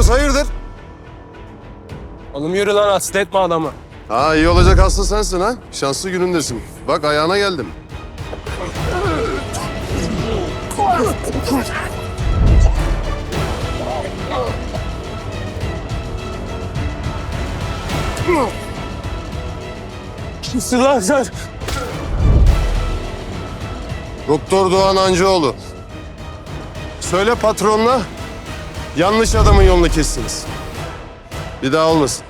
gidiyoruz? Hayırdır? Oğlum yürü lan, hasta etme adamı. Ha, iyi olacak hasta sensin ha. Şanslı günündesin. Bak ayağına geldim. Kimsin lan sen? Doktor Doğan Ancıoğlu. Söyle patronla yanlış adamın yolunu kestiniz. Bir daha olmasın.